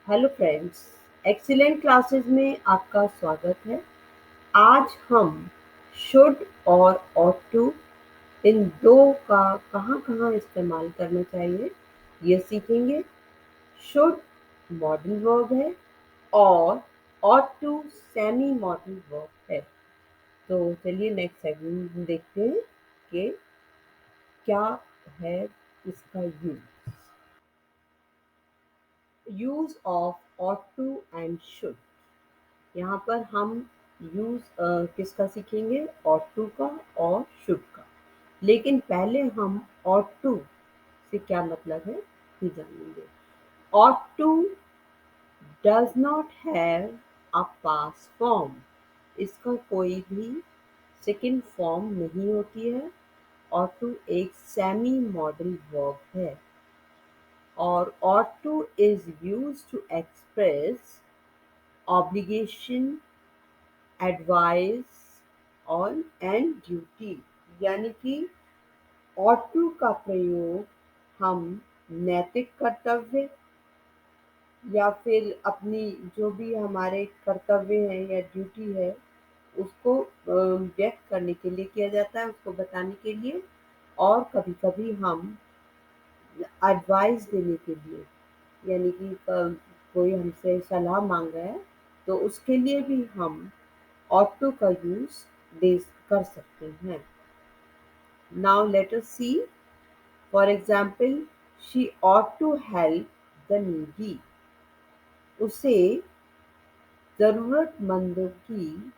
Hello friends, excellent classes में आपका स्वागत है। आज हम शुड और ought to इन दो का कहाँ कहाँ इस्तेमाल करना चाहिए ये सीखेंगे। शुड मॉडल वर्ब है और ought to semi modal verb है। तो चलिए नेक्स्ट सेगमेंट देखते हैं कि क्या है इसका use of ought to and should. यहाँ पर हम यूज किसका सीखेंगे, ought to का और should का। लेकिन पहले हम ought to से क्या मतलब है ये जानेंगे। ought to does not have a past form। इसका कोई भी सेकंड फॉर्म नहीं होती है। ought to एक सेमी मॉडल वर्ब है और ought to is used to express obligation, advice on and duty. यानी कि ought to का प्रयोग हम नैतिक कर्तव्य या फिर अपनी जो भी हमारे कर्तव्य हैं या ड्यूटी है उसको व्यक्त करने के लिए किया जाता है, उसको बताने के लिए। और कभी कभी हम एडवाइस देने के लिए, यानी कि कोई हमसे सलाह मांग रहा है तो उसके लिए भी हम ought to का यूज दे कर सकते हैं। Now let us see. For example, she ought to help the needy। उसे जरूरतमंदों की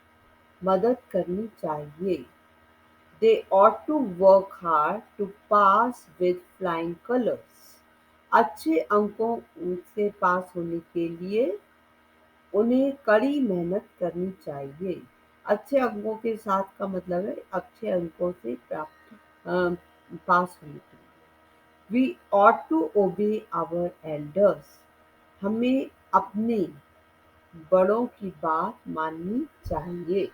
मदद करनी चाहिए। They ought to work hard to pass with flying colors। अच्छे अंकों से पास होने के लिए उन्हें कड़ी मेहनत करनी चाहिए। अच्छे अंकों के साथ का मतलब है अच्छे अंकों से पास होने के लिए। We ought to obey our elders। हमें अपने बड़ों की बात माननी चाहिए।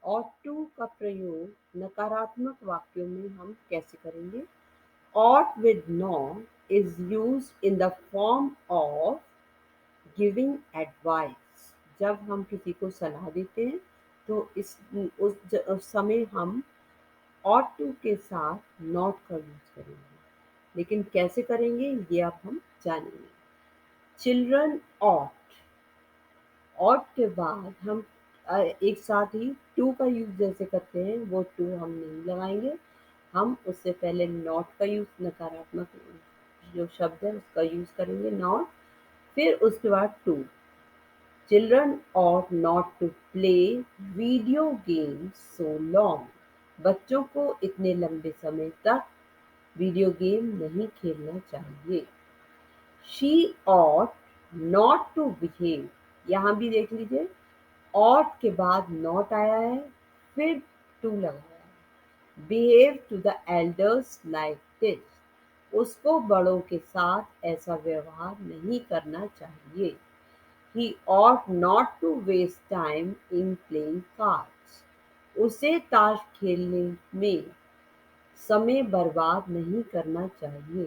ought to का प्रयोग नकारात्मक वाक्यों में हम कैसे करेंगे। ought with not is used in the form of giving advice. जब हम किसी को सलाह देते हैं तो उस समय हम ought to के साथ not का यूज करेंगे। लेकिन कैसे करेंगे ये अब हम जानेंगे। चिल्ड्रन ought के बाद हम एक साथ ही टू का यूज जैसे करते हैं वो टू हम नहीं लगाएंगे। हम उससे पहले नॉट का यूज, नकारात्मक जो शब्द है उसका यूज करेंगे नॉट, फिर उसके बाद to. Children ought not to play video games so long। बच्चों को इतने लंबे समय तक वीडियो गेम नहीं खेलना चाहिए। She ought not to behave। यहाँ भी देख लीजिए, ought के बाद not आया है, फिर to लगाया है। Behave to the elders like this। उसको बड़ों के साथ ऐसा व्यवहार नहीं करना चाहिए। He ought not to waste time in playing cards। उसे ताश खेलने में समय बर्बाद नहीं करना चाहिए।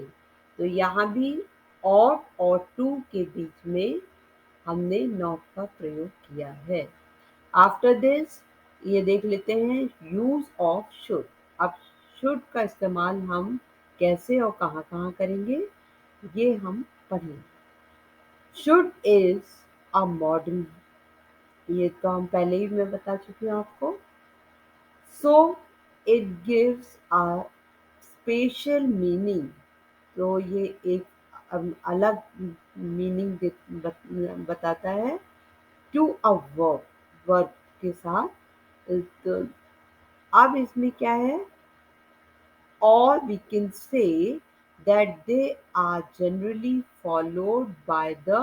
तो यहाँ भी ought और to के बीच में हमने not का प्रयोग किया है। आफ्टर दिस ये देख लेते हैं यूज ऑफ शुड। अब शुड का इस्तेमाल हम कैसे और कहाँ कहाँ करेंगे ये हम पढ़ेंगे। शुड इज अ मॉडल, ये तो हम पहले ही मैं बता चुकी हूँ आपको। So it gives a special meaning. तो ये एक अलग मीनिंग बताता है टू अ वर्ब, वर्ब के साथ। तो अब इसमें क्या है, or we can say that they are generally followed by the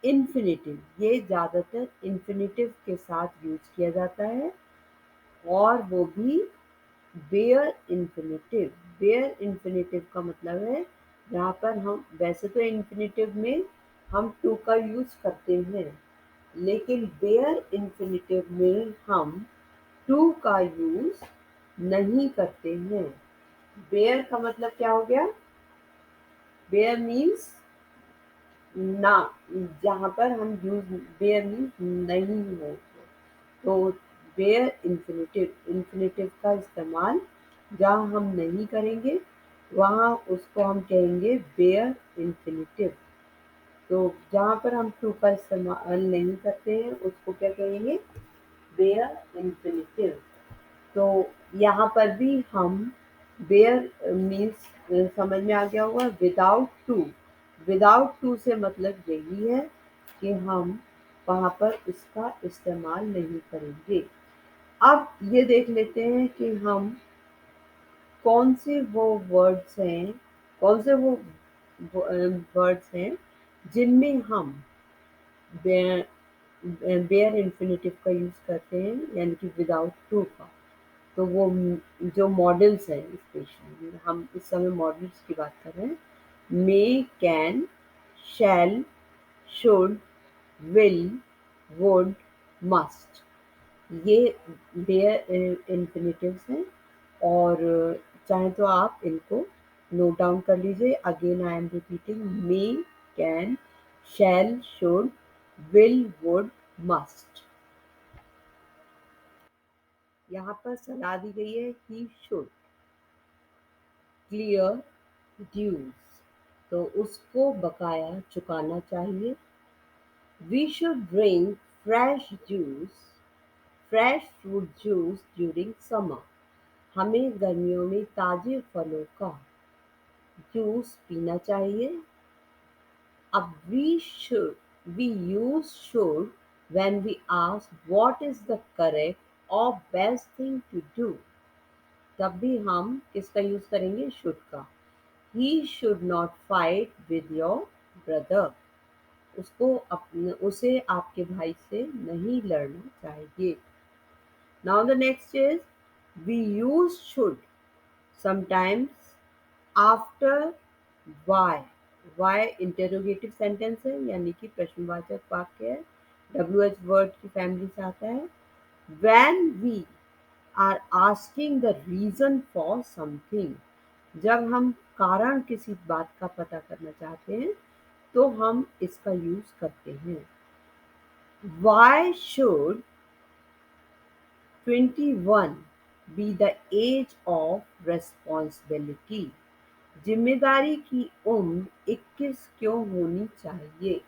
infinitive. ये ज़्यादातर इन्फिनेटिव के साथ यूज किया जाता है और वो भी बेयर इन्फिनेटिव। बेयर इन्फिनेटिव का मतलब है जहाँ पर हम वैसे तो इन्फिनेटिव में हम टू का यूज करते हैं, लेकिन बेयर इन्फिनेटिव में हम टू का यूज नहीं करते हैं। बेयर का मतलब क्या हो गया, बेयर मीन्स ना, जहाँ पर हम यूज, वेयर मीन्स नहीं हो, तो वेयर इन्फिनेटिव, इन्फिनेटिव का इस्तेमाल जहाँ हम नहीं करेंगे वहाँ उसको हम कहेंगे वेयर इन्फिनेटिव। तो जहाँ पर हम टू का इस्तेमाल नहीं करते हैं उसको क्या कहेंगे, वेयर इन्फिनेटिव। तो यहाँ पर भी हम वेयर मीन्स समझ में आ गया होगा, विदाउट टू। विदाउट टू से मतलब यही है कि हम वहाँ पर उसका इस्तेमाल नहीं करेंगे। अब ये देख लेते हैं कि हम कौन से वो वर्ड्स हैं, कौन से वो वर्ड्स हैं जिनमें हम बेयर इन्फिनेटिव का यूज करते हैं, यानी कि विदाउट टू का। तो वो जो मॉडल्स हैं, स्पेशली हम इस समय मॉडल्स की बात कर रहे हैं, may, can, shall, should, will, would, must, ये देयर इन्फिनेटिव्स हैं। और चाहे तो आप इनको नोट डाउन कर लीजिए। Again I am repeating, may, can, shall, should, will, would, must. यहाँ पर सलाह दी गई है, ही शुड क्लियर ड्यूज, तो उसको बकाया चुकाना चाहिए। We should drink fresh juice, fresh fruit juice during summer, हमें गर्मियों में ताजे फलों का जूस पीना चाहिए। अब we use should when we ask what is the correct or best thing to do, तब भी हम किसका यूज करेंगे, should का। He should not fight with your brother, उसे आपके भाई से नहीं लड़ना चाहिए। Now the next is, we use should sometimes after why। why interrogative sentence है, यानी कि प्रश्नवाचक वाक्य है, WH वर्ड की फैमिली से आता है। when we are asking the reason for something, जब हम कारण किसी बात का पता करना चाहते हैं तो हम इसका यूज करते हैं। why should 21 be the age of responsibility, जिम्मेदारी की उम्र 21 क्यों होनी चाहिए।